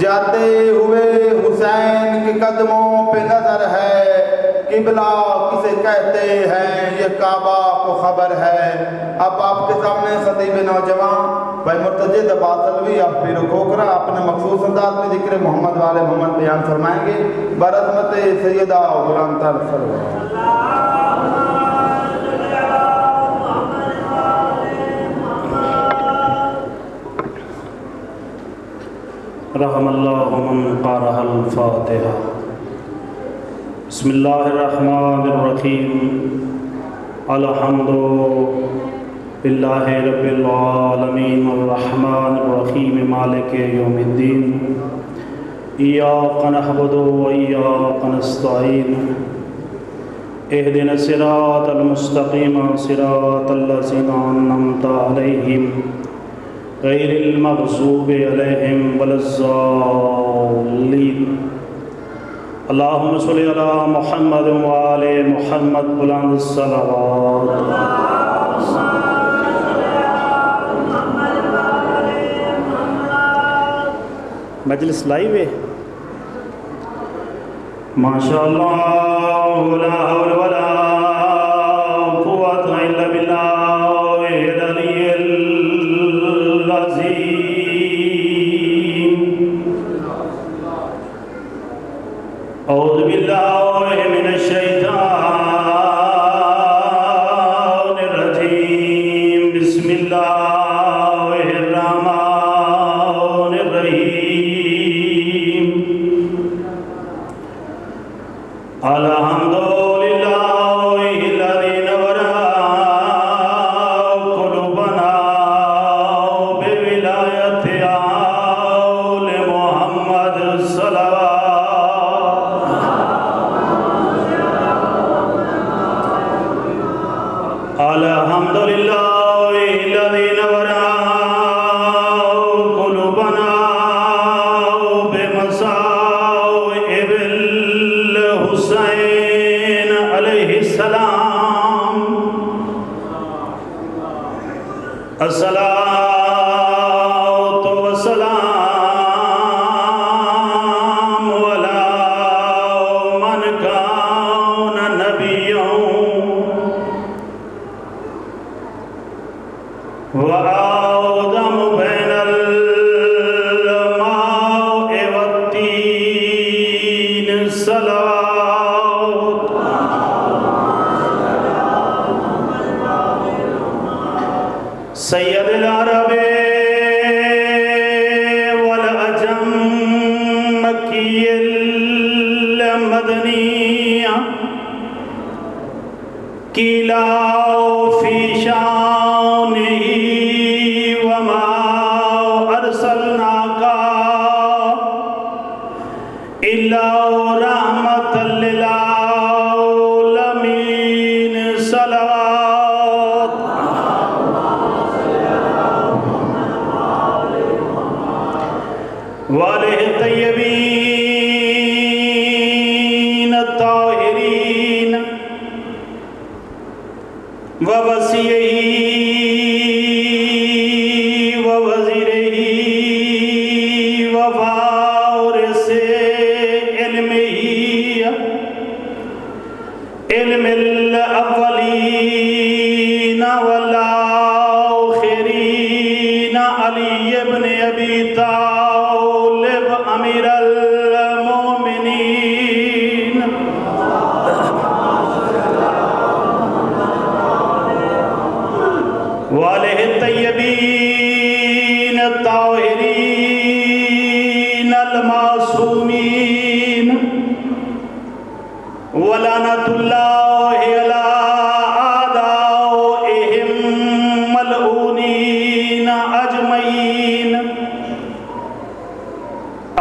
جاتے ہوئے حسین کے قدموں پہ نظر ہے، قبلہ کسے کہتے ہیں یہ کعبہ کو خبر ہے۔ اب آپ کے سامنے خطیب نوجوان بھائی مرتجد عباس علوی آپ پیر و کھوکھرا اپنے مخصوص انداز میں ذکر محمد والے محمد بیان فرمائیں گے برحمت سیدہ غلام طاہر سرور۔ رحم اللہ من قرأ الفاتحہ۔ بسم اللہ الرحمن الرحیم، الحمد للہ رب العالمین الرحمن الرحیم مالک یوم الدین، ایاک نعبد و ایاک نستعین، اہدنا الصراط المستقیم صراط الذین انعمت علیہم غیر المغضوب علیہم ولا الضالین۔ اللہم صلی علی محمد وآل محمد بلند الصلوات۔ مجلس لائیو ہے ماشاءاللہ، لا حول ولا قوت الا باللہ العلی العظیم۔ اعوذ باللہ من الشیطان الرجیم، بسم اللہ الرحمن الرحیم۔ الحمد للہ الذی نور قلوبنا بولایت آل محمد صلوات۔ الحمد للہ الذی نور قلوبنا بمصائب الحسین علیہ السلام۔ الصلاۃ والسلام علی من کان نبیا وآدم بین الماء والطین صلوات۔ سید العرب والعجم مکی المدنی قیلا فی شانہ وما ارسلناک الا رحمۃ للعالمین صلوات۔ وآلہ الطیبین الطاہرین ووصیہ ووزیرہ ووارث علمہ علم الاولین والآخرین علی ابن ابی طالب امیر المومنین۔ وآلہ الطیبین الطاہرین المعصومین، ولعنۃ اللہ علی اعدائہم ملعونین اجمعین۔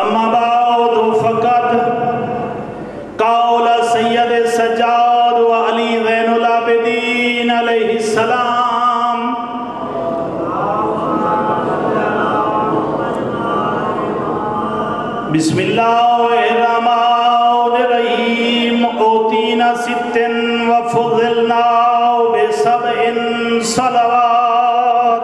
اما بعد فقط قول سید سجاد و علی زین العابدین علیہ السلام۔ بسم اللہ الرحمن الرحیم، اوتینا ست وفضلنا بسبع صلوات۔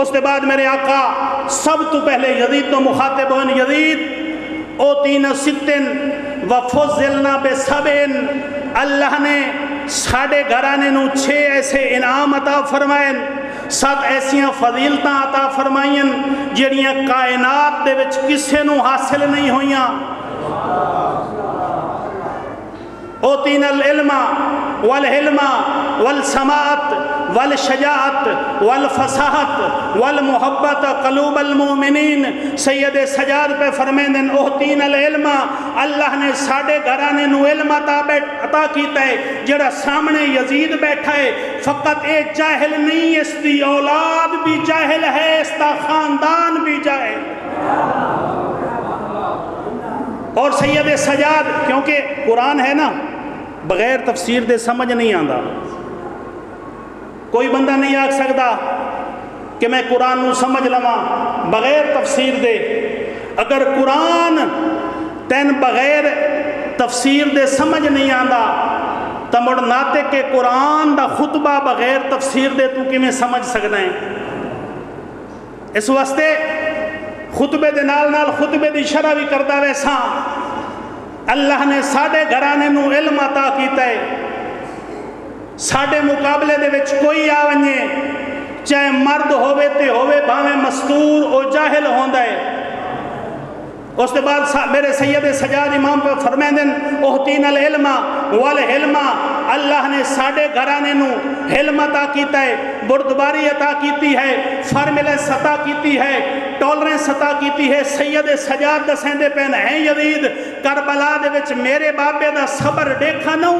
اس کے بعد میرے آقا سب تو پہلے یزید تو مخاطب ہوئے یزید اوتینا ستن وفضلنا بسبن، اللہ نے ساڑھے گھرانے نو 6 ایسے انعام عطا فرمائیں، 7 ایسیاں فضیلتاں عطا فرمائیں جڑیاں کائنات دے وچ کسے نو حاصل نہیں ہویاں۔ اوتینا العلم والحلم والسماعت والشجاعت والفصاحت والمحبت قلوب المومنین۔ سید سجاد پہ فرمیندن اوتینا العلم، اللہ نے ساڑھے گھرانے نو علم عطا کیتا ہے، جڑا سامنے یزید بیٹھا ہے فقط اے جاہل نہیں، اس دی اولاد بھی جاہل ہے، اس دا خاندان بھی جاہل۔ اور سید سجاد، کیونکہ قرآن ہے نا بغیر تفسیر دے سمجھ نہیں آندا، کوئی بندہ نہیں آکھ سکتا کہ میں قرآن نو سمجھ لواں بغیر تفسیر دے۔ اگر قرآن تین بغیر تفسیر دے سمجھ نہیں آندا تو مڑ ناتے کہ قرآن دا خطبہ بغیر تفسیر دے تو کی میں سمجھ سکنا ہے۔ اس واسطے خطبے دے نال نال خطبے دی شرح بھی کردہ ویسا اللہ نے ساڑھے گھرانے نو علم عطا کیتا ہے، ساڑھے مقابلے دے وچ کوئی آونجے چاہے مرد ہوئے تے ہوئے بھاویں مستور او جاہل ہوندہ ہے۔ اس کے بعد میرے سید سجاد امام پہ فرمیندن اوتینا العلم والحلم، اللہ نے ساڑھے گھرانے نو حلم عطا کیتا ہے، بردباری عطا کیتی ہے، فارملنس عطا کیتی ہے، ٹولرنس عطا کیتی ہے۔ سید سجاد دسیندے پین ہیں یزید کربلا دے وچ میرے بابے دا صبر دیکھا نو،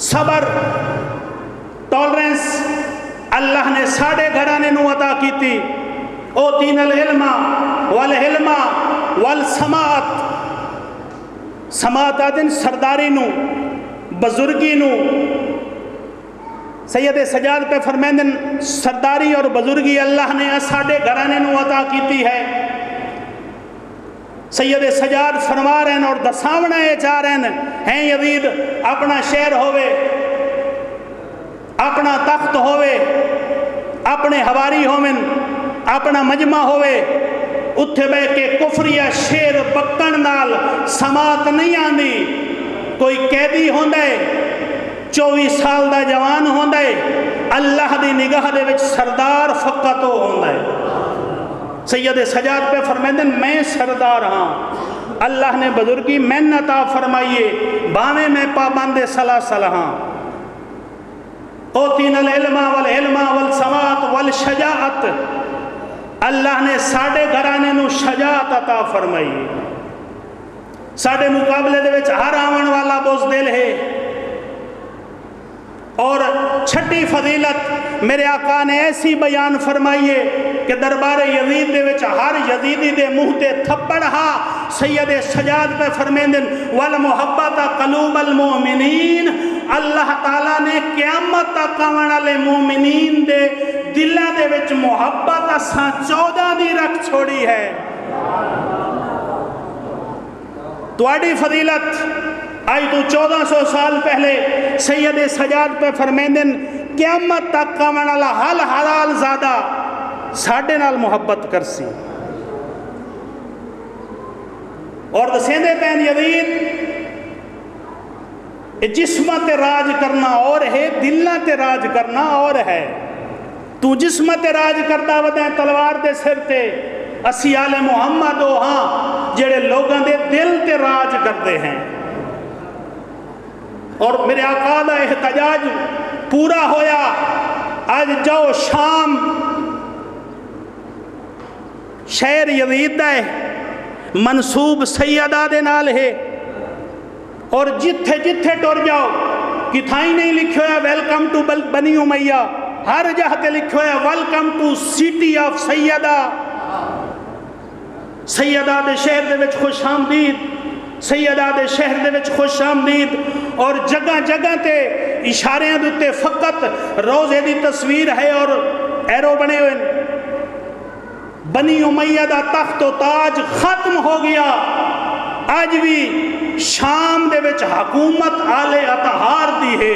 صبر ٹولرنس اللہ نے ساڑھے گھرانے نو عطا کیتی۔ اوتینا العلم والحلم والسماعت، سماعت آدن سرداری نو بزرگی نو، سید سجاد پہ فرمیندن سرداری اور بزرگی اللہ نے ساڑھے گھرانے نو عطا کیتی ہے۔ سید سجاد فرما رہے ہیں اور دساونا ہے جا رہے ہیں یزید اپنا شہر ہوئے، اپنا تخت ہوئے، اپنے ہواری ہومن، اپنا مجمع ہوئے، اتھے بے کے کفریہ شیر بکن نال سماعت نہیں آندی۔ کوئی قیدی ہوندہ ہے 24 سال دا جوان ہوندہ ہے، اللہ دی نگاہ دے وچ سردار فقط ہو ہوندہ ہے۔ سید سجاد پہ فرمیندن میں سردار ہاں، اللہ نے بزرگی میں عطا فرمائیے، باویں میں پابند سلاسل ہاں۔ اوتینا العلم والحلم والسماعت والشجاعت، اللہ نے ساڑھے گھرانے نو شجاعت عطا فرمائی۔ ساڑھے مقابلے دے وچ ہر آون والا بزدل ہے۔ اور چھٹی فضیلت میرے آقا نے ایسی بیان فرمائیے کہ دربار یزید دے وچ ہر یزیدی دے منہ تے تھپڑ ہا۔ سید سجاد پہ فرمیندن والمحبت قلوب المؤمنین، اللہ تعالیٰ نے قیامت تک آون والے مومنین دے دلہ دے وچ محبت اساں 14 دی رکھ چھوڑی ہے۔ تواڈی فضیلت آج تو 1400 سال پہلے سید سجاد پہ فرمیندن قیامت تک آون والا حل حلال زادہ ساڑھے نال محبت کرسی۔ اور دسیندے پین یزید جسمہ تے راج کرنا اور ہے، دلہ تے راج کرنا اور ہے۔ تو جسمہ تے راج کرتا ودیں تلوار دے سر تے، اسی آل محمد ہو ہاں جڑے لوگاں دے دل تے راج کرتے ہیں۔ اور میرے آقا دا احتجاج پورا ہویا۔ آج جاؤ شام شہر یزید دا ہے، منصوب سیدہ دے نال ہے، اور جتھے جتھے ٹور جاؤ کتھائی نہیں لکھو ہے ویلکم ٹو بنی امیہ، ہر جہاں تے لکھو ہے ویلکم ٹو سٹی آف سیدہ۔ سیدہ دے شہر دے وچ خوش آمدید، سیدہ دے شہر دے وچ خوش آمدید۔ اور جگہ جگہ تے اشاریاں دوتے فقط روزے دی تصویر ہے اور ایرو بنے ہوئے۔ بنی امیہ دا تخت و تاج ختم ہو گیا، آج بھی شام دے وچ حکومت آل اطہار دی ہے۔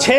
6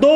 2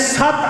7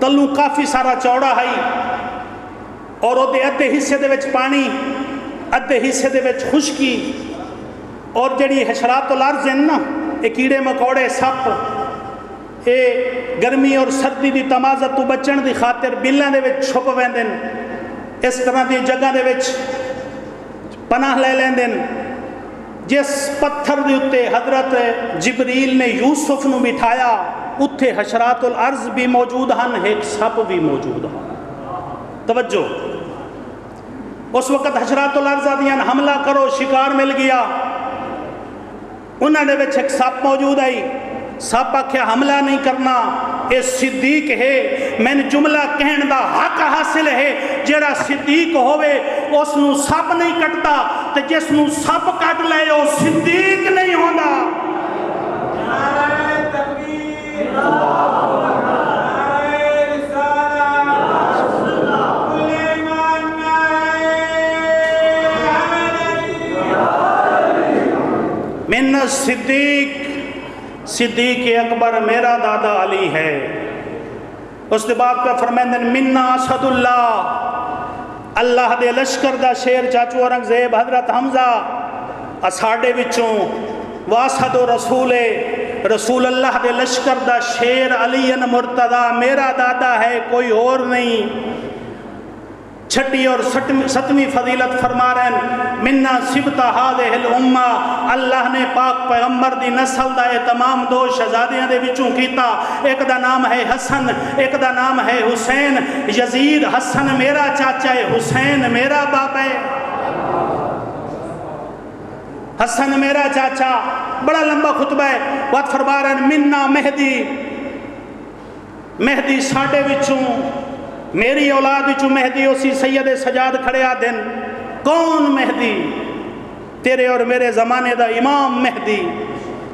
تلوں کافی سارا چوڑا ہے اور وہ ادھے حصے دے وچ پانی ادھے حصے دے وچ خشکی اور جڑی حشرات الارض ہیں نا یہ کیڑے مکوڑے سپ یہ گرمی اور سردی دی تمازت تو بچن دی خاطر بلاں دے وچ چھپ ویندن اس طرح دی جگہ دے وچ پناہ لے لیندن جس پتھر دے اتے حضرت جبریل نے یوسف نو بٹھایا اتھے حشرات الارض بھی موجود ہیں ایک سپ بھی موجود ہیں توجہ اس وقت حشرات الارض دیاں حملہ کرو شکار مل گیا انہاں دے وچ ایک سپ موجود ہے سپ آکھیا حملہ نہیں کرنا اے صدیق ہے میں نے جملہ کہن دا حق حاصل ہے جیڑا صدیق ہوئے اس نو سپ نہیں کٹتا تے جس نو سپ کٹ لے او صدیق نہیں ہوندا نعرہ تکبیر من صدیق صدیق اکبر میرا دادا علی ہے اس کے بعد پہ فرمائندن منا اسد اللہ دے لشکر دا شیر چاچو اورنگزیب حضرت حمزہ اساڑے وچوں واسد و رسول اللہ دے لشکر دا شیر علی مرتضی میرا دادا ہے کوئی اور نہیں چھٹی اور ستویں فضیلت فرما رہے ہیں منا سبت ہذہ الامہ اللہ نے پاک پیغمبر دی نسل دا تمام دو شہزادیاں دے وچوں کیتا ایک دا نام ہے حسن ایک دا نام ہے حسین یزید حسن میرا چاچا ہے حسین میرا باپ ہے حسن میرا چاچا بڑا لمبا خطبہ ہے بات فرما رہے ہیں منا مہدی ساڑھے وچوں میری اولاد وچوں مہدی اسی سید سجاد کھڑے آدن کون مہدی تیرے اور میرے زمانے دا امام مہدی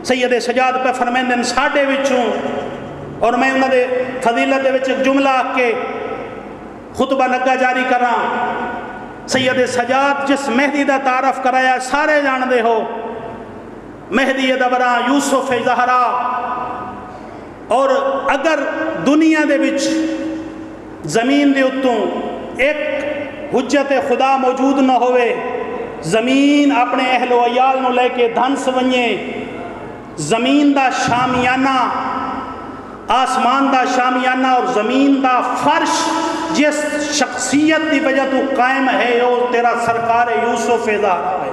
سید سجاد پہ فرمیندن ساڑھے وچوں اور میں انہوں دے فضیلت دے وچ ایک جملہ آکھ کے خطبہ نگا جاری کراں سید سجاد جس مہدی دا تعارف کرایا سارے جان دے ہو مہدی دبراں یوسف زہرا اور اگر دنیا دے وچ زمین دے اتوں ایک حجت خدا موجود نہ ہوئے زمین اپنے اہل و عیال نو لے کے دھن سونجے زمین دا شامیانہ آسمان دا شامیانہ اور زمین دا فرش جس شخصیت دی وجہ تو قائم ہے وہ تیرا سرکار یوسف زہرا ہے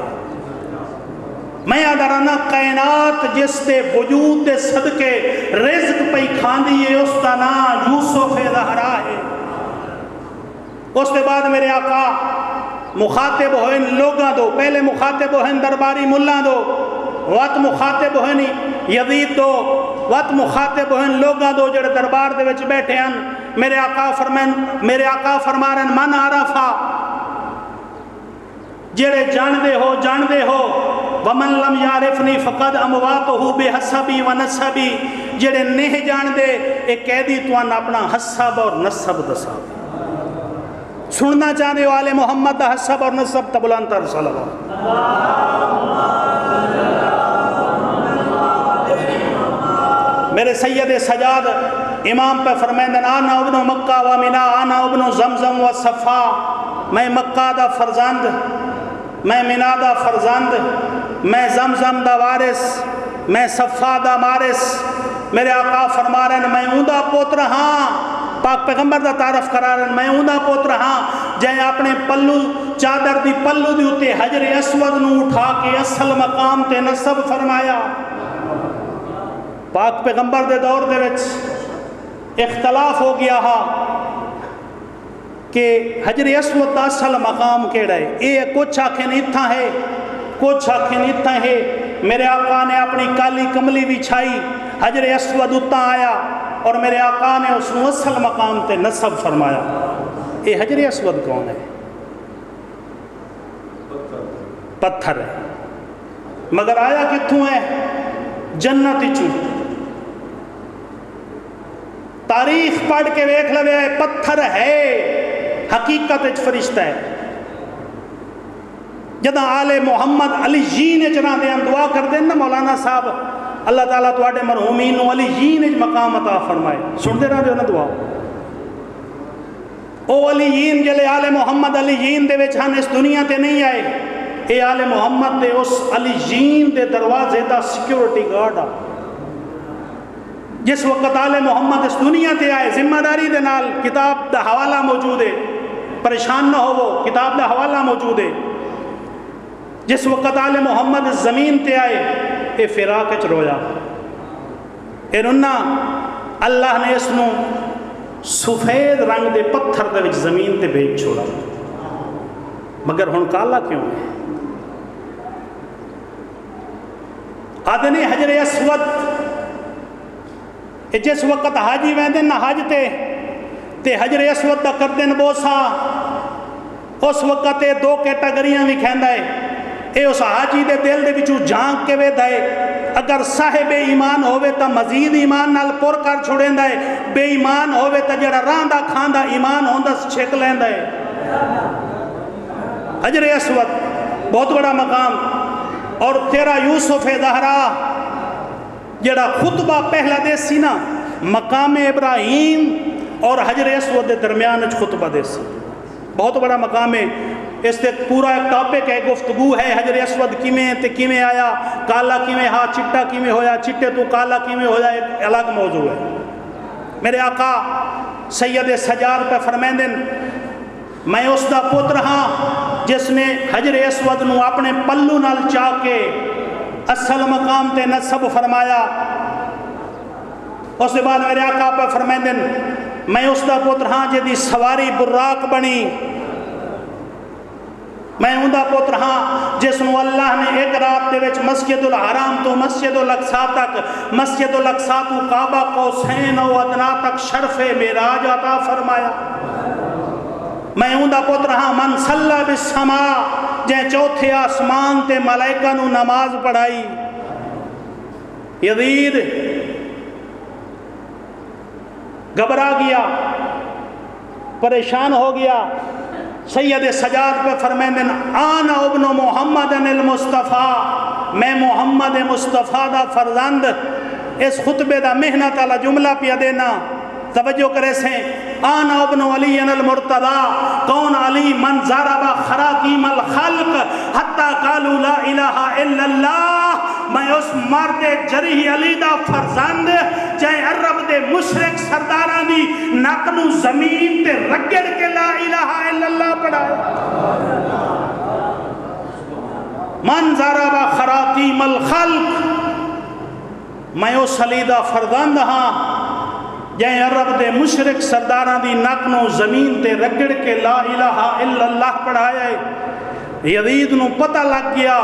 میں ادرانا کائنات جس دے وجود دے صدقے رزق پہ کھاندی ہے اس کا نام یوسف زہرا ہے اس کے بعد میرے آقا مخاطب ہوئیں لوگاں دو پہلے مخاطب ہوئیں درباری ملہ دو وقت مخاطب ہوئیں یزید دو وقت مخاطب ہوئیں لوگاں دو جڑے دربار دے وچ بیٹھے ہیں میرے آقا فرما رہے ہیں من عرفا جڑے جان دے ہو ومن لم یعرفنی فقد امواتہ بحسبی و نسبی جڑے نہیں جان دے ایک قیدی توان اپنا حسب اور نسب دسا سننا چاہنے والے محمد دا حسب اور نسب تبلانتر صلوات میرے سید سجاد امام پہ فرمیندن آنا ابن مکہ و منا آنا ابن زمزم و صفا میں مکہ دا فرزند میں منا دا فرزند میں زمزم دا وارث میں صفا دا مارث میرے آقا فرما رہے ہیں میں اوندا پوتر ہاں پاک پیغمبر دا تعارف کرا رہے ہیں میں اوندا پوتر ہاں جائیں اپنے پلو چادر دی پلو دی ہوتے حجر اسود نو اٹھا کے اصل مقام تے نصب فرمایا پاک پیغمبر دے دور دے وچ اختلاف ہو گیا ہا کہ حجر اسود دا اصل مقام کیڑا ہے اے کچھ آکھیں اتھا ہے کچھ آکھیں اتھا ہے میرے آقا نے اپنی کالی کملی بچھائی حجر اسود اتھا آیا اور میرے آقا نے اس کو اصل مقام تے نصب فرمایا اے حجر اسود کون ہے پتھر ہے مگر آیا کتھوں ہے جنت چوں تاریخ پڑھ کے ویکھ لوے پتھر ہے حقیقت فرشتہ ہے جدہ آل محمد علی جی نے چنا دے ہم دعا کر دیں نا مولانا صاحب اللہ تعالیٰ تو آٹے مرحومین علی جی نے مقام عطا فرمائے سن دے رہا دے نا دعا او علیین جلے آل محمد علیین دے وچ ہن اس دنیا تے نہیں آئے، اے آل محمد دے اس علیین دے دروازے دا سیکیورٹی گارڈ آ۔ جس وقت آل محمد اس دنیا تے آئے ذمہ داری دے نال، کتاب دا حوالہ موجود ہے، پریشان نہ ہوو، کتاب دا حوالہ موجود ہے۔ جس وقت آل محمد اس زمین تے آئے اے فراق وچ رویا، اے رنا اللہ نے اس نو سفید رنگ دے پتھر دے وچ زمین تے بھیج چھوڑا، مگر ہن کالا کیوں ہے؟ آدھنے حجر اسود، جس وقت حاجی ویندن نہ حج تے حجر اسود دا کردن بوسا، اس وقت یہ دو کیٹاگریاں بھی کھیندا ہے، اے اس حاجی دے دل دے وچوں جھانک کے ویدا ہے، اگر صاحب ایمان ہوئے تا مزید ایمان نال پر کر چھوڑیندا ہے، بے ایمان ہوئے تا جڑا راندا کھاندا ایمان ہوندا چھک لیندا ہے۔ حجر اسود بہت بڑا مقام، اور تیرا یوسف زہرا جڑا خطبہ پہلا دے سی نا، مقام ابراہیم اور حجر اسود دے درمیان خطبہ دے سی، بہت بڑا مقام ہے۔ اس تے پورا ایک ٹاپک ہے، گفتگو ہے، حجر اسود کیویں تے کیویں آیا، کالا کیویں ہا، چٹا کیویں ہویا، چٹے تو کالا کیویں ہویا، ایک الگ موضوع ہے۔ میرے آقا سید سجاد پہ فرمیندن، میں اس دا پتر ہاں جس نے حجر اسود نو اپنے پلو نال چاہ کے اصل مقام تے نصب فرمایا۔ اس کے بعد میرے آقا پہ فرمیندن، میں اس دا پتر ہاں جدی سواری براق بنی، میں ان دا پتر ہاں جس نو اللہ نے ایک رات دے وچ مسجد الحرام تو مسجد الاقصی تک، مسجد الاقصی تو کعبہ قوسین و ادنا تک شرف معراج عطا فرمایا۔ میں ان دا پتر ہاں من صلی بالسماء، جے چوتھے آسمان تے ملائکہ نو نماز پڑھائی۔ یزید گھبرا گیا، پریشان ہو گیا۔ سید سجاد پہ فرمیندن، آنا ابن محمد المصطفیٰ، میں محمد مصطفیٰ دا فرزند۔ اس خطبے دا محنت والا جملہ پیا دینا، توجہ کرے سے، آنا ابن علی المرتضی، کون علی من ضرب خراقیم الخلق حتی قالوا لا الہ الا اللہ، میں اس مرد جریح علی دا فرزند جائے عرب دے مشرق سرداران دی نقنو زمین تے رگڑ کے لا الہ الا اللہ پڑھائے۔ من ضرب خراقیم الخلق، میں اس علی دا فرزند ہاں جائے عرب دے مشرق سرداران دی نقنو زمین تے رگڑ کے لا الہ الا اللہ پڑھائے۔ یزید نو پتہ لگ گیا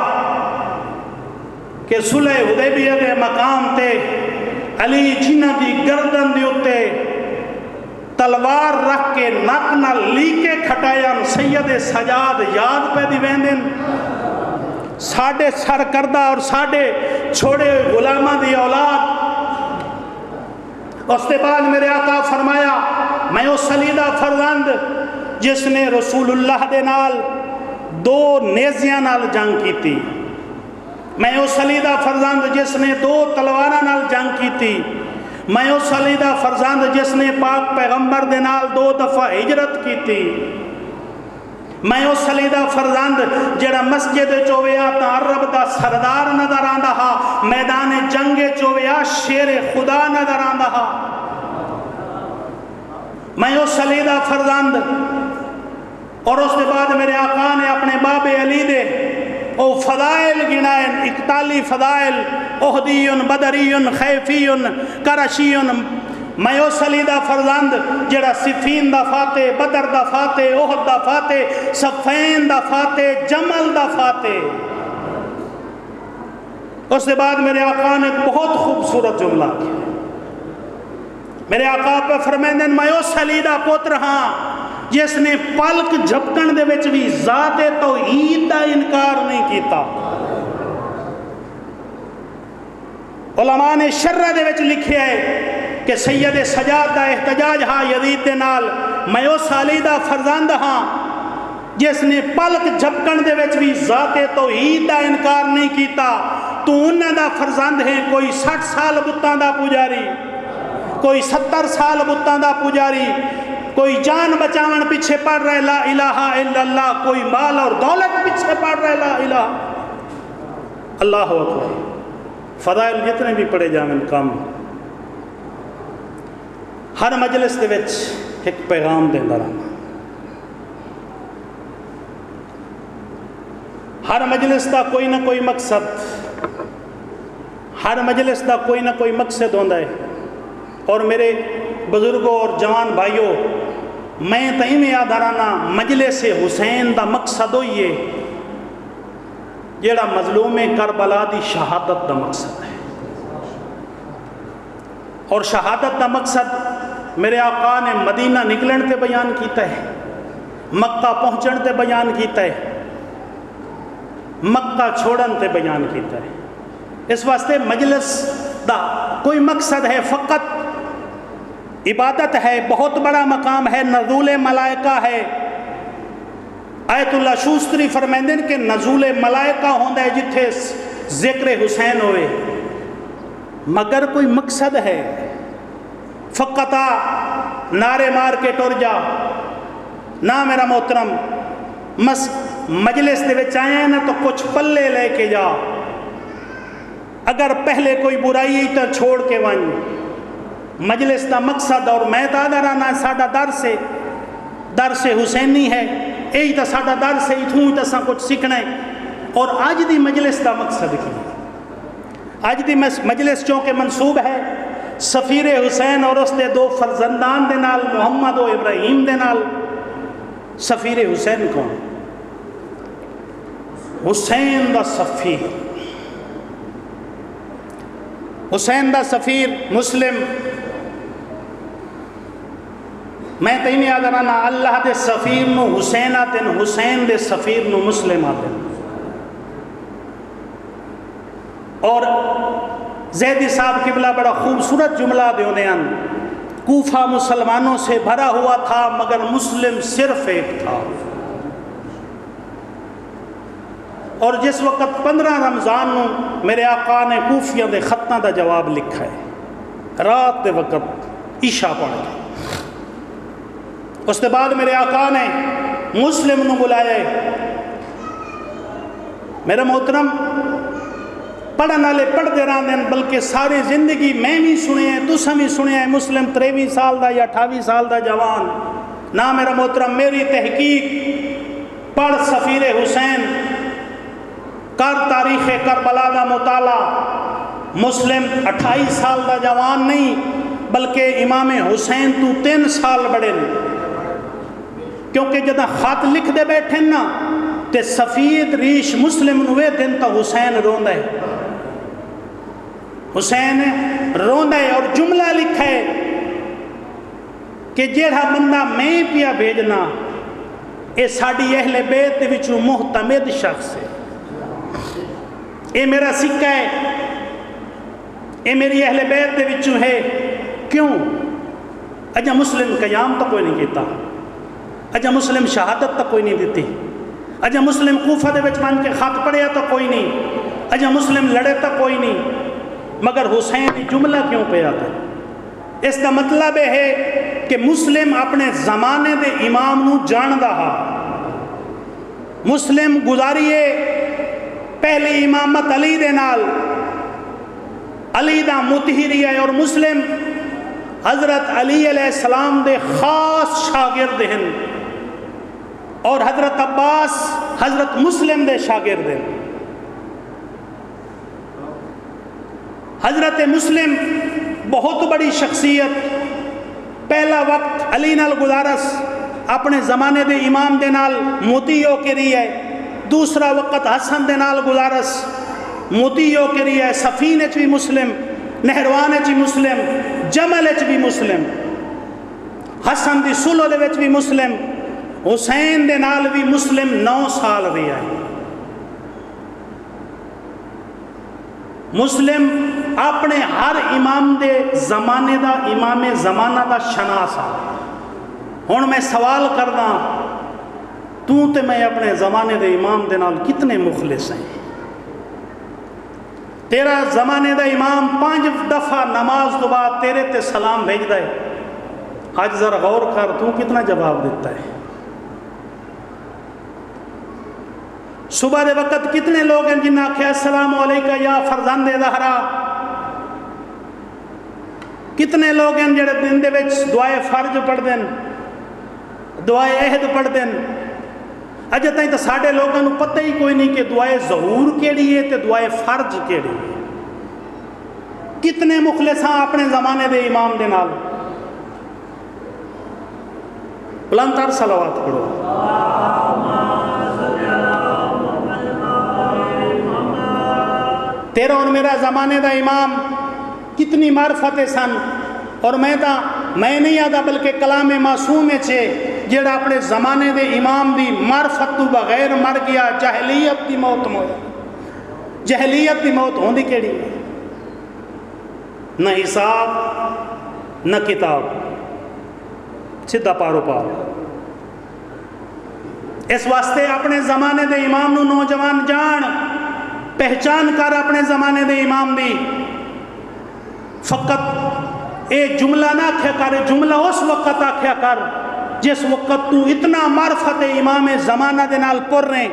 کہ صلح حدیبیہ دے مقام تے علی جنہ دی گردن دی اتے تلوار رکھ کے نک نہ لیکے کھٹایا۔ سید سجاد یاد پہ دی ویندن، ساڑھے سر کردہ اور ساڑھے چھوڑے غلامہ دی اولاد۔ اس کے بعد میرے آقا فرمایا، میں اس سلیدہ فرزند جس نے رسول اللہ دے نال دو نیزیاں نال جنگ کی تھی، میں اس سلیدہ فرزند جس نے دو تلوارہ نال جنگ کی تھی، میں اس سلیدہ فرزند جس نے پاک پیغمبر دے نال 2 دفعہ ہجرت کی تھی، میں اس سلیدہ فرزند جڑا مسجد چویا تا عرب دا سردار نظر آندا ہا، میدان جنگ چویا شیر خدا نظر آندا ہا۔ میں اس سلیدہ فرزند، اور اس کے بعد میرے آقا نے اپنے باب علی دے او فضائل گنائن، 41 فضائل، احدیون، بدریون، خیفیون، کرشیون۔ میں او سلیدہ فرزند جڑا صفین دا فاتح، بدر دا فاتح، احد دا فاتح، صفین دا فاتح، جمل دا فاتح۔ اس کے بعد میرے آقا نے بہت خوبصورت جملہ کیا، میرے آقا پہ فرمیندن، میں او سلیدہ پتر ہاں جس نے پلک جھپکن دے وچ بھی ذات توحید دا انکار نہیں کیتا۔ علماء نے شرح دے وچ لکھے ہے کہ سید سجاد دا احتجاج ہاں یزید دے نال، میں او سلیدہ فرزند ہاں جس نے پلک جھپکن دے وچ بھی ذات توحید دا انکار نہیں کیتا۔ تو انہاں دا فرزند ہے، کوئی 60 سال بتاں دا پجاری، کوئی 70 سال بتاں دا پجاری، کوئی جان بچاون پیچھے پڑ رہے لا الہ الا اللہ، کوئی مال اور دولت پیچھے پڑ رہے لا الہ اللہ اکبر۔ فضائل جتنے بھی پڑھے جاویں کم، ہر مجلس دے وچ ایک پیغام دیندا رہنا، ہر مجلس دا کوئی نہ کوئی مقصد، ہر مجلس دا کوئی نہ کوئی مقصد ہوندا ہے۔ اور میرے بزرگوں اور جوان بھائیوں، میں تئیں میں یاد آنا مجلس حسین دا مقصد ہوئی ہے جیڑا مظلوم کربلا دی شہادت دا مقصد ہے۔ اور شہادت دا مقصد میرے آقا نے مدینہ نکلن تے بیان کیتا ہے، مکہ پہنچن تے بیان کیتا ہے، مکہ چھوڑن تے بیان کیتا ہے۔ اس واسطے مجلس دا کوئی مقصد ہے، فقط عبادت ہے، بہت بڑا مقام ہے، نزول ملائکہ ہے۔ آیت اللہ شوستری فرمیندن کہ نزول ملائکہ ہوندا ہے جتھے ذکر حسین ہوئے، مگر کوئی مقصد ہے، فقط نعرے مار کے ٹر جا نہ میرا محترم، مجلس دے وچ آئے ہیں نا تو کچھ پلے لے کے جا، اگر پہلے کوئی برائی تو چھوڑ کے ون۔ مجلس دا مقصد، اور میں دادا رانا ساڈا درس حسینی ہے، یہی تو ساڈا درس ہے، اتوں ہی تو کچھ سیکھنا ہے۔ اور اج دی مجلس دا مقصد کی، اج دی مجلس چونکہ منسوب ہے سفیر حسین اور اس دے دو فرزندان دے نال، محمد و ابراہیم دے نال۔ سفیر حسین کون؟ حسین دا سفیر، حسین دا سفیر مسلم۔ میں تین یاد رہنا اللہ دے سفیر نو حسین آتن، حسین دے سفیر نو مسلم آتن۔ اور زیدی صاحب قبلہ بڑا خوبصورت جملہ دیونے ہیں، کوفہ مسلمانوں سے بھرا ہوا تھا مگر مسلم صرف ایک تھا۔ اور جس وقت 15 رمضان نو میرے آقا نے کوفیاں دے خطاں دا جواب لکھا ہے، رات دے وقت عشاء پڑھ کے۔ اس کے بعد میرے آقا نے مسلم نو بلایا ہے۔ میرا محترم پڑھن والے پڑھتے رہتے ہیں، بلکہ ساری زندگی میں بھی سنے ہیں، تساں بھی سنے ہیں، مسلم 23 سال دا یا 28 سال دا جوان نہ میرا محترم میری تحقیق پڑھ سفیر حسین، کر تاریخ کربلا دا مطالعہ۔ مسلم 28 سال دا جوان نہیں بلکہ امام حسین تو 3 سال بڑے، کیونکہ جدہ خط لکھ دے بیٹھے نا تے سفید ریش مسلم نوے دن تا حسین روندہ ہے، حسین روندہ ہے۔ اور جملہ لکھا ہے کہ جیڑا بندہ میں پیا بھیجنا اے ساڑی اہل بیت دے وچوں محتمد شخص ہے، اے میرا سکہ ہے، اے میری اہل بیت دے وچوں ہے۔ کیوں؟ اجا مسلم قیام تو کوئی نہیں کیتا، اجا مسلم شہادت تک کوئی نہیں دیتی، اجا مسلم کوفہ دے وچ بن کے خط پڑھیا تو کوئی نہیں، اجا مسلم لڑے تو کوئی نہیں، مگر حسین جملہ کیوں پہ آتا ہے؟ اس کا مطلب ہے کہ مسلم اپنے زمانے دے امام نو جان دا، مسلم گزاریے پہلی امامت علی دے نال، علی دا متحری ہے، اور مسلم حضرت علی علیہ السلام دے خاص شاگرد ہیں، اور حضرت عباس حضرت مسلم دے شاگرد ہیں۔ حضرت مسلم بہت بڑی شخصیت، پہلا وقت علی نال گزارس اپنے زمانے دے امام دے نال موتی ہو کے رہی ہے، دوسرا وقت حسن دے نال گزارس موتی ہو کے رہی ہے، صفین اچ بھی مسلم، نہروان اچ بھی مسلم، جمل اچ بھی مسلم، حسن دی سلو دے وچ بھی مسلم، حسین دے نال بھی مسلم 9 سال رہی ہے۔ مسلم اپنے ہر امام دے زمانے دا امام زمانہ دا شناس آ۔ ہن میں سوال کرنا، تو تے میں اپنے زمانے دے امام دے نال کتنے مخلص ہیں؟ تیرا زمانے دا امام 5 دفعہ نماز تو بعد تیرے تے سلام بھیج دے، آج ذرا غور کر تو کتنا جواب دیتا ہے. صبح دے وقت کتنے لوگ ہیں جنہیں آخیا السلام علیکم یا فرزند زہرا. کتنے لوگ ہیں جڑے دن دے وچ دعائے فرض پڑھ دیں, دعائے عہد پڑھ دیں. اجے تائیں تو ساڈے لوگوں کو پتہ ہی کوئی نہیں کہ دعائے ظہور کیڑی ہے تے دعائے فرض کیڑی ہے. کتنے مخلص ہیں اپنے زمانے دے امام دے نال. بلند تر صلوات پڑھو. تیرا اور میرا زمانے دا امام کتنی معرفتیں سن, اور میں نہیں آتا بلکہ کلام معصوم چھے جڑا اپنے زمانے دے امام دی معرفت تو بغیر مر گیا. جہلیت دی موت مویا. جہلیت دی موت ہوندی کیڑی ہے؟ نہ حساب نہ کتاب, سیدھا پارو پار. اس واسطے اپنے زمانے دے امام نو نوجوان جان پہچان کر اپنے زمانے دے امام دی. فقط اے جملہ نہ آکھیا کر, جملہ اس وقت آکھیا کر جس وقت تو اتنا معرفت امام زمانہ دے نال پر رہے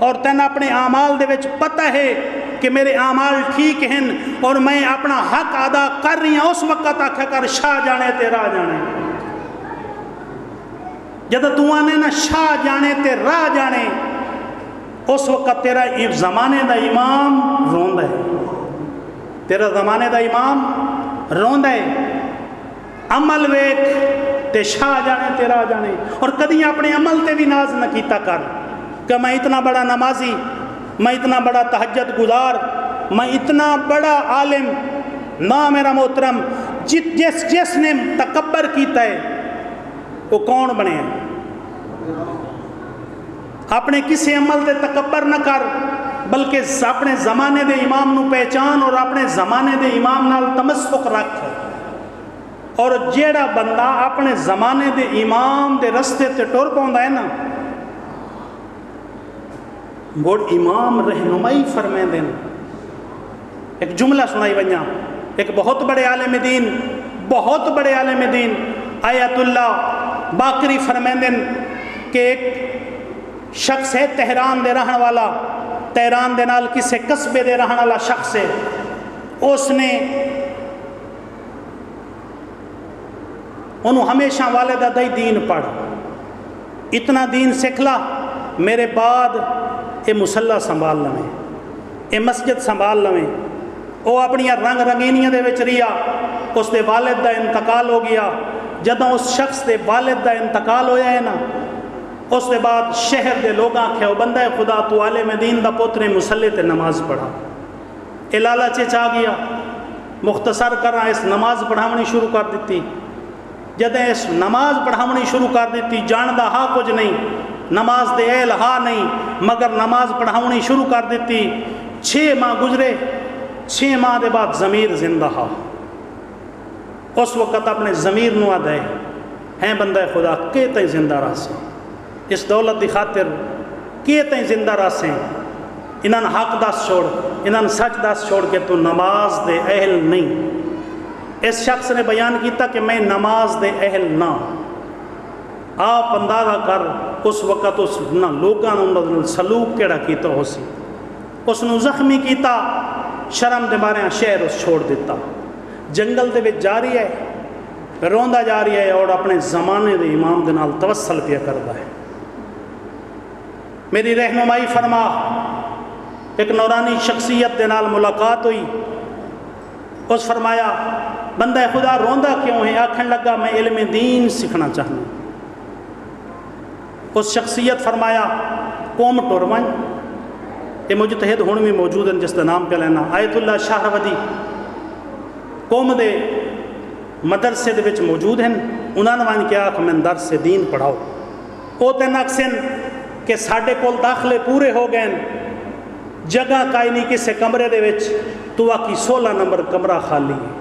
اور تین اپنے اعمال دے وچ پتہ ہے کہ میرے اعمال ٹھیک ہیں اور میں اپنا حق ادا کر رہی ہوں. اس وقت آکھیا کر شاہ جانے تے راہ جانے. جب تو آنے نا شاہ جانے تے راہ جانے, اس وقت تیرا زمانے دا امام روندہ ہے. تیرا زمانے دا امام روندہ ہے. عمل ویک تے شاہ جانے تے راہ جانے. اور کدی اپنے عمل تے بھی ناز نہ کیتا کر کہ میں اتنا بڑا نمازی, میں اتنا بڑا تہجد گزار, میں اتنا بڑا عالم. نہ میرا محترم, جس نے تکبر کیتا ہے وہ کون بنے ہیں؟ اپنے کسی عمل تے تکبر نہ کر, بلکہ اپنے زمانے دے امام نو پہچان اور اپنے زمانے دے امام نال تمسک رکھ. اور جیڑا بندہ اپنے زمانے دے امام دے رستے تے ٹر پوندا ہے نا, گوڑ امام رہنمائی فرمائیں دیں. ایک جملہ سنائی ونیا, ایک بہت بڑے عالم دین, بہت بڑے عالم دین آیت اللہ باقری فرمائیں دیں کہ ایک شخص ہے تہران دے رہن والا, تہران دے نال کسے قصبے دے رہن والا شخص ہے. اس نے انہوں ہمیشہ والدہ دائی دین پڑھ, اتنا دین سکھلا, میرے بعد اے مسلح سنبھال لویں, اے مسجد سنبھال لویں. وہ اپنی رنگ رنگینیاں دے وچ ریا. اس دے والد دا انتقال ہو گیا. جدوں اس شخص دے والد دا انتقال ہویا ہے نا, اس دے بعد شہر دے لوگ آکھے, وہ بندہ خدا تو عالم دین دا پوتر مسلح تے نماز پڑھا. اے لالچ چاہ گیا, مختصر کراں اس نماز پڑھاونی شروع کر دیتی. جدیں اس نماز پڑھاونی شروع کر دیتی, جاندہ ہا کچھ نہیں, نماز دے اہل ہا نہیں, مگر نماز پڑھاونی شروع کر دیتی. 6 ماہ گزرے, 6 ماہ دے بعد ضمیر زندہ ہا. اس وقت اپنے ضمیر نو آدھے ہیں بندہ خدا کہ تیں زندہ رہ سے, اس دولت دی خاطر کہ تیں زندہ رہ سے, انہاں حق دس چھوڑ, انہاں سچ دس چھوڑ کے تو نماز دے اہل نہیں. اس شخص نے بیان کیتا کہ میں نماز دے اہل نہ. آپ اندازہ کر اس وقت اس لوگوں نے سلوک کیڑا کیتا ہو سی. اس نے زخمی کیتا, شرم دے بارے شہر اس چھوڑ دیتا, جنگل دے وچ جا رہی ہے, روندا جا رہی ہے اور اپنے زمانے دے امام دے نال توسل پیا کردا ہے. میری رہنمائی فرما. ایک نورانی شخصیت دے نال ملاقات ہوئی. اس فرمایا بندہ خدا روندا کیوں ہے؟ آکھن لگا میں علم دین سیکھنا چاہنا. اس شخصیت فرمایا قوم ٹورون, یہ مجتہد ہون بھی موجود ہیں جس کا نام پہ لینا, آیت اللہ شاہرودی قوم دے مدرسے دے وچ موجود ہیں. انہوں نے وہاں کیا کہ میں درس دین پڑھاؤ. وہ تین اکسن کہ ساڑھے کول داخلے پورے ہو گئے, جگہ کائی نہیں کسے کمرے دے وچ, تو آکی 16 نمبر کمرہ خالی ہے.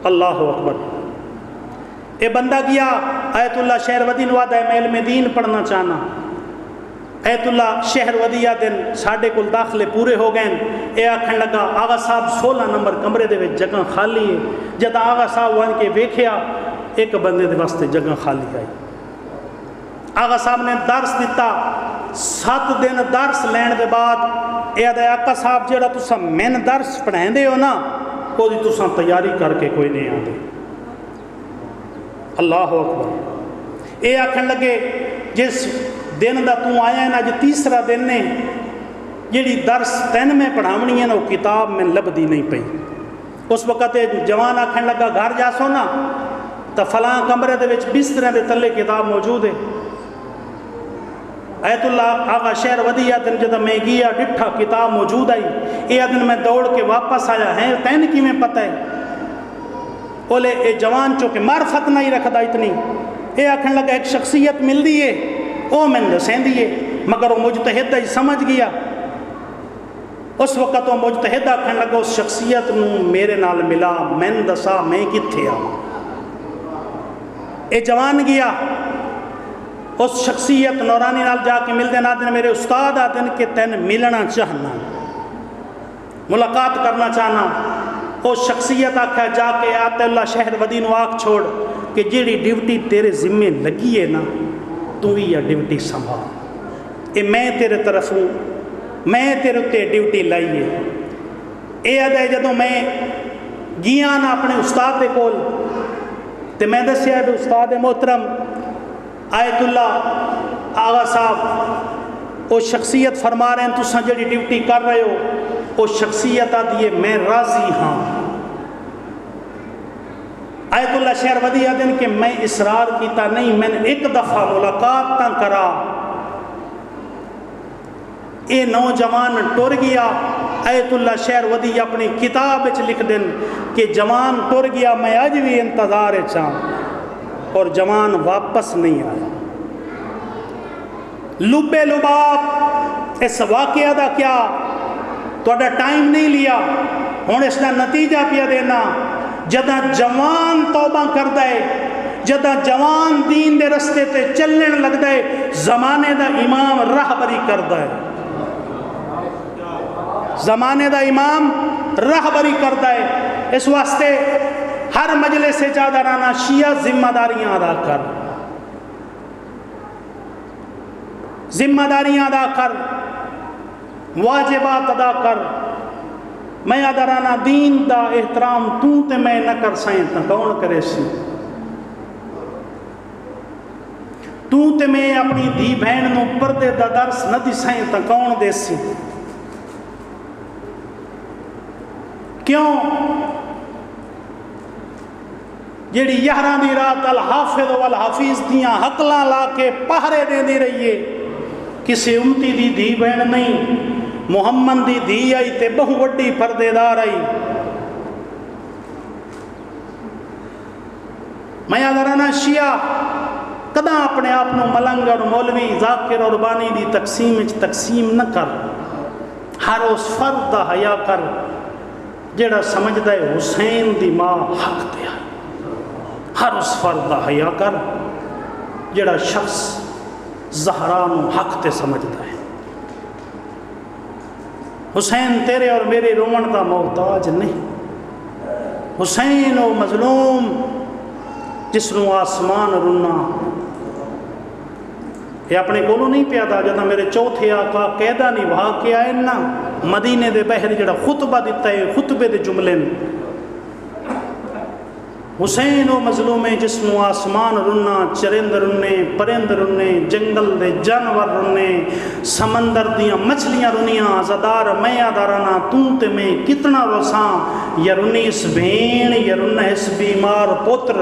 اللہ اکبر. اے بندہ گیا آیت اللہ شہرودی نواد ہے میں علم دین پڑھنا چاہنا. ایت اللہ شہر ودیہ دن ساڑھے کل داخلے پورے ہو گئے. اے آکھن لگا آغا صاحب 16 نمبر کمرے دے وچ جگہ خالی ہے. جد آغا صاحب وہاں کے ویکھیا ایک بندے دے واسطے جگہ خالی آئی. آغا صاحب نے درس دیتا. 7 دن درس لین دے بعد اے آدھے آقا صاحب جڑا تسا مین درس پڑھائیں دے ہو نا وہ دی تسا تیاری کر کے کوئی نہیں آدھے. اللہ اکبر. اے آکھن لگے جس دن دا تو آیا ہے نا جو تیسرا دن نے جیڑی درس تین میں پڑھاونی ہے نا وہ کتاب میں لبدی نہیں پئی. اس وقت جوان آکھن لگا گھر جا سو نا تو فلاں کمرے دے وچ بسترے دے تلے کتاب موجود ہے. ایت اللہ آغا شہر ودیا دن جدہ میں گیا ڈٹھا کتاب موجود آئی. اے دن میں دوڑ کے واپس آیا ہے تین کی میں پتہ ہے. بولے اے جوان چونکہ معرفت نہیں رکھدا اتنی. اے آکھن لگا ایک شخصیت مل دی ہے وہ میں دسیں دیے مگر وہ مجتہد ہی سمجھ گیا. اس وقت وہ مجتہد آکھن لگا اس شخصیت نو میرے نال ملا میں دسا میں کتھے آ. اے جوان گیا اس شخصیت نورانی نال جا کے مل دینا دن میرے استاد آدن کہ تین ملنا چاہنا ملاقات کرنا چاہنا. اس شخصیت آکھا جا کے آتے اللہ شہر ودی نو آکھ چھوڑ کہ جیڑی ڈیوٹی تیرے ذمے لگی ہے نا تو ہی یہ ڈیوٹی سنبھال. اے میں تیرے طرف ہوں میں تیرے تے ڈیوٹی لائی ہے. اے آدھے جدوں میں گیا نا اپنے استاد دے کول تے میں دسیا ہے استاد محترم آیت اللہ آغا صاحب وہ شخصیت فرما رہے ہیں تساں جڑی ڈیوٹی کر رہے ہو وہ شخصیت آدھی ہے میں راضی ہاں. آیت اللہ شہر ودی آدھن کہ میں اصرار کیتا نہیں میں نے ایک دفعہ ملاقات تاں کرا. اے نوجوان ٹر گیا. آیت اللہ شہر ودی اپنی کتاب وچ لکھ دن کہ جوان ٹر گیا میں اج بھی انتظار چاہاں اور جوان واپس نہیں آیا. لبے لباب اس واقعہ دا کیا توڑا ٹائم نہیں لیا ہون اس دا نتیجہ پیا دینا. جدہ جوان توبہ کر دے جدہ جوان دین دے رستے تے چلن لگ دے زمانے دا امام راہبری کر دے زمانے دا امام راہبری کر دے. اس واسطے ہر مجلس سے جادرانہ شیعہ ذمہ داریاں ادا کر ذمہ داریاں ادا کر واجبات ادا کر. میں ادارانہ دین دا احترام تو تے میں نہ کر سائیں تا کون کرے سی. تو تے میں اپنی دھی بہن نو پردے دا درس نہ دی سائیں تا کون دے سی. کیوں جیڑی 11 دی رات الحافظ والحافظ دیاں حقلاں لا کے پہرے دے دی رہیے کسی امتی دی دھی بہن نہیں. محمد دی دھی آئی تے بہو وڈی پردے دار آئی. میں ادھرانا شیعہ کداں اپنے آپ نو ملنگ اور مولوی ذاکر اور بانی دی تقسیم نہ کر. ہر اس فرد دا حیا کر جیڑا سمجھدا ہے حسین دی ماں حق تے آئی. ہر اس فرد دا حیا کر جیڑا شخص زہرا نو حق تے سمجھدا ہے. حسین تیرے اور میرے رومن دا محتاج نہیں. حسین و مظلوم جس نو آسمان رنا یہ اپنے کولوں نہیں پیادا جدا میرے چوتھے آقا قیدہ نبھا کے آئے نا مدینے دے بہر جڑا خطبہ دیتا ہے خطبے دے جملے حسین و مظلوم جس نو آسمان رنا چرند رنے پرند رنے جنگل دے جانور رنے سمندر دیاں مچھلیاں رنیاں آزادار میں آدارانا توں تے میں کتنا روساں یا رنی اس بھین یا رنہ اس بیمار پتر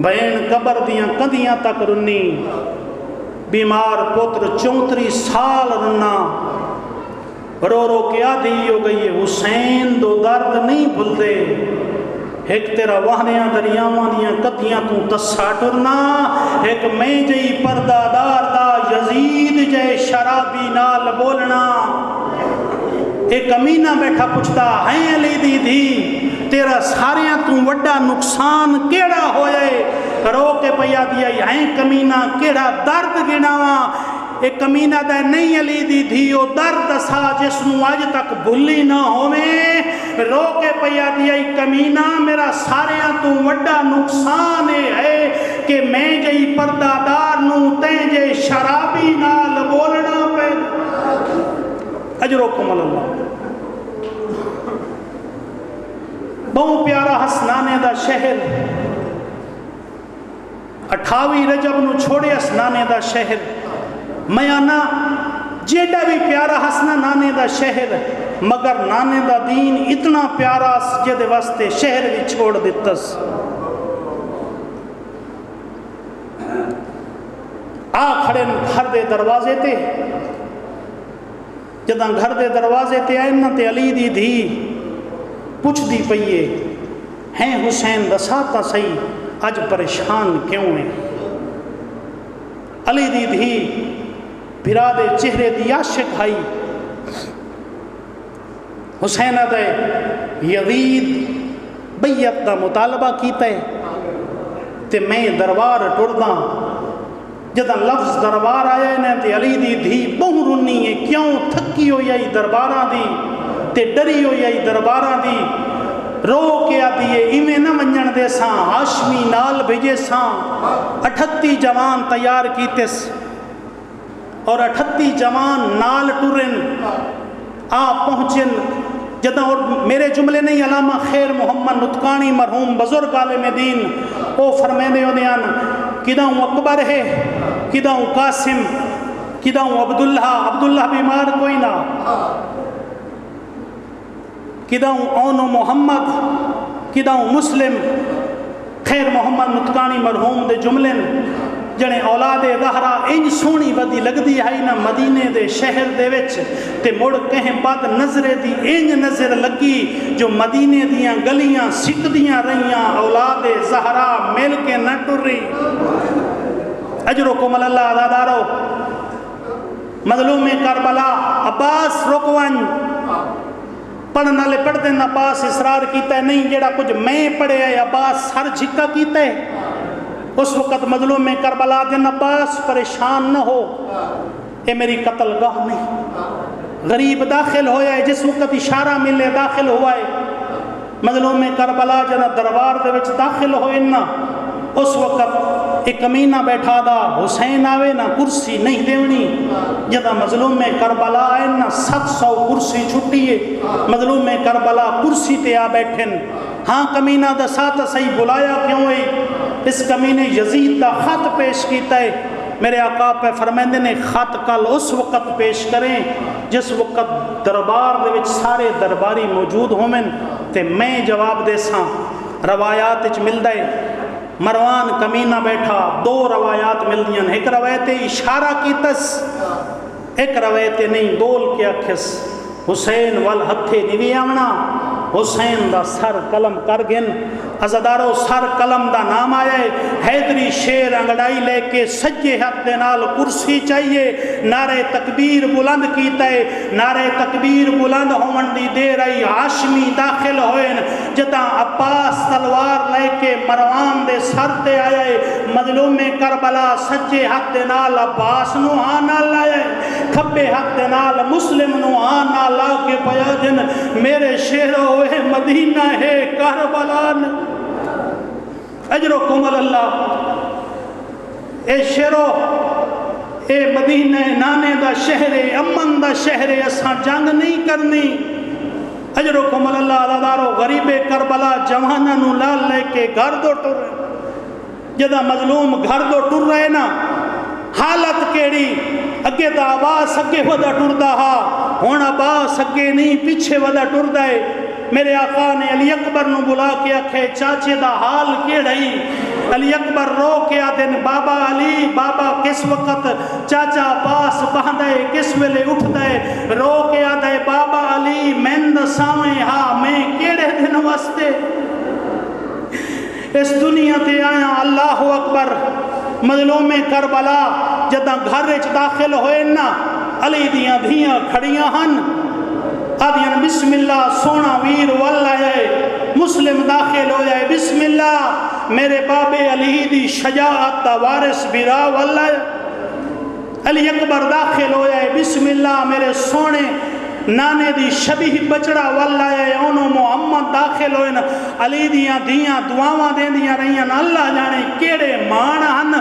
بین قبر دیاں کندیاں تک رنی بیمار پتر 34 سال رنا رو رو کے آدھی ہو گئی ہے حسین دو درد نہیں بھل دے. ایک تیرا وہنیاں دریاواں دیاں کدیاں تو تسا ٹرنا ایک میں جئی پردہ دار دا یزید جے شرابی نال بولنا. ایک امینہ بیٹھا پوچھتا ہیں علی دی دی تیرا ساریاں تو وڈا نقصان کیڑا ہوئے رو کے پیا دیا ہیں کمینہ کیڑا درد گناواں. ایک کمینہ دے نہیں علی دی دھیو درد سا جس نو اج تک بھلی نہ ہوے رو کے پیا دیا کمینہ میرا ساریاں تو وڈا نقصان ہے کہ میں جئی پردہ دار نو تیں جے شرابی نال بولنا پہ اجرکم اللہ بہت پیارا حسنانے دا شہر 28 رجب نو چھوڑے حسنانے دا شہر میانا جیڈا بھی پیارا حسنا نانے دا شہر مگر نانے دا دین اتنا پیارا جے دے واسطے شہر بھی چھوڑ دیتس آ کھڑے گھر دے دروازے تے جداں گھر دے دروازے تے آئے نا تے علی دی دھی پوچھ دی پئیے ہیں حسین دساتا سہی آج پریشان کیوں ہیں علی دی دھی بھرا دے چہرے دی عاشق آئی حسین دے یزید بیعت دا مطالبہ کیتا ہے تے میں دربار ٹرداں جداں لفظ دربار آیا ہے تے علی دی دھی بہت رنی ہے کیوں تھکی ہوئی آئی درباراں دی تے ڈری ہوئی آئی درباراں دی رو کے آتی ہے ایمیں نہ منجن دے ساں ہاشمی نال بھیجے ساں 38 جوان تیار کیتے اور 38 جوان نال ٹرن آ پہنچن جداں اور میرے جملے نہیں علامہ خیر محمد نطقانی مرحوم بزرگ عالم دین او فرمیندے ہوندیاں کداں اکبر ہے کداں قاسم کداں عبداللہ بیمار کوئی نہ کداں اون محمد کداں مسلم خیر محمد نطقانی مرحوم دے جملن جنے اولاد زہرا انج سونی ودی لگدی ہے نا مدینے دے شہر دے وچ تے مڑ کہیں بعد نظر دی انج نظر لگی جو مدینے دیاں گلیاں سکدیاں رہیاں اولاد زہرا مل کے نہ ٹری اجرکم اللہ عزادارو مظلوم کربلا عباس رکوان پڑھن والے پڑھ دیں عباس اصرار کیتا ہے نہیں جڑا کچھ میں پڑھے ہے عباس سر جھکا کیتا ہے اس وقت مظلوم میں کربلا دن عباس پریشان نہ ہو اے میری قتل گاہ نہیں غریب داخل ہویا ہے جس وقت اشارہ ملے داخل ہوا ہے مظلوم میں کربلا جنا دربار دے وچ داخل ہوئے نا اس وقت ایک کمینہ بیٹھا دا حسین آوے نا کرسی نہیں دیونی جدا مظلوم میں کربلا آئے نا 700 کرسی چھٹی ہے مظلوم میں کربلا کرسی تے آ بیٹھن ہاں کمینہ دا ساتھ صحیح بلایا کیوں ہے اس کمینے یزید دا خط پیش کیتا ہے میرے آقا پہ فرمیندے نے خط کل اس وقت پیش کریں جس وقت دربار دے وچ سارے درباری موجود ہومن تے میں جواب دے ساں روایات وچ مل دے مروان کمینہ بیٹھا 2 روایات مل دیاں ایک روایت اشارہ کیتس ایک روایت نہیں بول کے اکھس حسین وال ہتھے نیوی آمنا حسین دا سر قلم کر گن عزادارو سر قلم دا نام آیا ہے حیدری شیر انگڑائی لے کے سجے ہاتھ دے نال کرسی چاہیے نعرہ تکبیر بلند کیتا ہے نعرہ تکبیر بلند ہون دی دیر آئی ہاشمی داخل ہوئن جتا عباس تلوار لے کے مروان دے سر تے آیا ہے مظلوم کربلا سجے ہاتھ دے نال عباس نو آنا لائے کھبے ہاتھ دے نال مسلم نو آنا لا کے پیا جن میرے شیرو ہوئے مدینہ ہے کربلان اجرکم اللہ اے شیرو اے مدینہ نانے دا شہر امن دا شہر اساں جنگ نہیں کرنی اجرکم اللہ عزادارو غریب کربلا جوانہ نو لال لے کے گھر دو ٹر جدہ مظلوم گھر دو ٹر رہے نا حالت کیڑی اگے دا عباس اگے ودا ٹر دا ہا ہون عباس اگے نہیں پیچھے ودا ٹر دائے میرے آقا نے علی اکبر نو بلا کے اکھے چاچے دا حال کیڑائی علی اکبر رو کے آدھن بابا علی بابا کس وقت چاچا عباس باندھے کس ویلے اٹھ دے رو کے آدھے بابا علی مند سامیں ہاں میں کیڑے دن واسطے اس دنیا تے آیا اللہ اکبر مظلوم کربلا جدہ گھر وچ داخل ہوئے نا علی دیاں دھیاں کھڑیاں ہن آدھیاں بسم اللہ سونا ویر واللہ ہے مسلم داخل ہو جائے بسم اللہ میرے بابے علی دی شجاعت دا وارث برا واللہ ہے علی اکبر داخل ہویا ہے، بسم اللہ میرے سونے نانے دی شبیہ بچڑا والا ہے، انہوں محمد داخل ہوئے نا، علی دیاں دیاں دعاواں دین دیاں رہیاں، اللہ جانے کیڑے مان ہن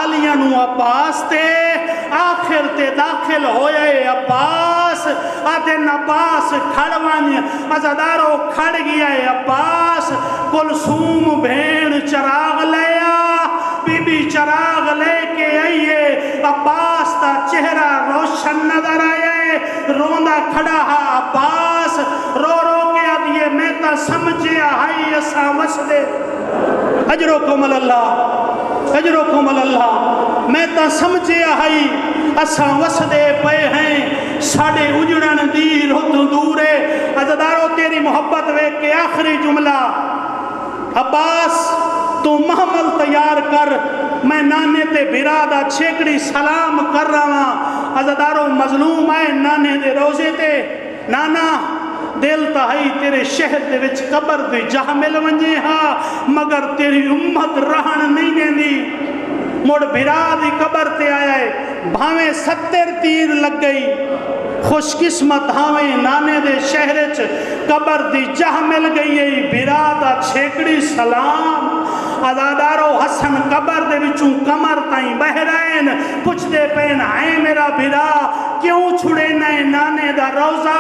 آلیاں نو عباس تے آخر تے داخل ہویا ہے عباس، آدھن عباس کھڑوانی ازادارو کھڑ گیا ہے عباس، کلثوم بھین چراغ لیا، بی بی چراغ لے کے آئیے، عباس تا چہرہ روشن نظر آیا ہے، روندہ کھڑا ہا عباس، رو رو کے آدھیے میں تا سمجھے آئی اسا وسدے، اجرکم اللہ اجرکم اللہ، میں تا سمجھے آئی اسا وسدے پے ہیں، ساڑے اجڑن دی رت دورے، عزدارو تیری محبت وے کے آخری جملہ، عباس تو محمل تیار کر، میں نانے تے برادہ چھیکڑی سلام کر رہا ہوں، عزدارو مظلوم آئے نانے دے روزے تے، نانا دل تاہی تیرے شہر دے وچ قبر دے جہاں مل ونجے ہاں، مگر تیری امت رہن نہیں دیں دی، مڑ برادی قبر تے آیا ہے، بھاویں 70 تیر لگ گئی، خوش قسمت ہاویں نانے دے شہرچ قبر دی جہ مل گئی ہے، برادہ چھیکڑی سلام، عزادارو حسن قبر دے وچوں کمر تائیں بہرین، پچھ دے پین آئے میرا بھرا، کیوں چھڑے نئے نانے دا روزہ،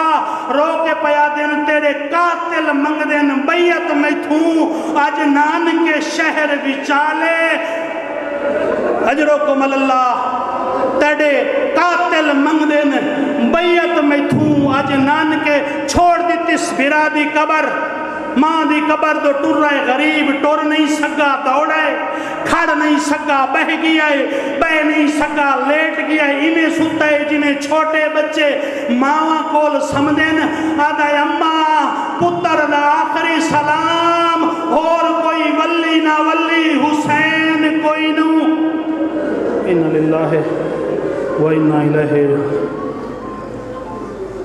رو کے پیا دن تیرے قاتل منگ دن بیعت میں تھوں، آج نان کے شہر بچالے، اجرکم اللہ، تیرے قاتل منگ دن بیعت میں تھوں، آج نان کے چھوڑ دیتی اس بھرا دی قبر، ماں دی قبر تو ٹر رہے غریب، ٹر نہیں سکا دوڑے، کھڑ نہیں سکا بہ گیا ہے، بہ نہیں سکا لیٹ گیا ہے، انہیں ستا ہے جنہیں چھوٹے بچے ماں کول سمدن، آدھا اماں پتر دا آخری سلام، اور کوئی ولی نہ ولی حسین کوئی نو، اِنَّ لِلَّهِ وَإِنَّا إِلَيْهِ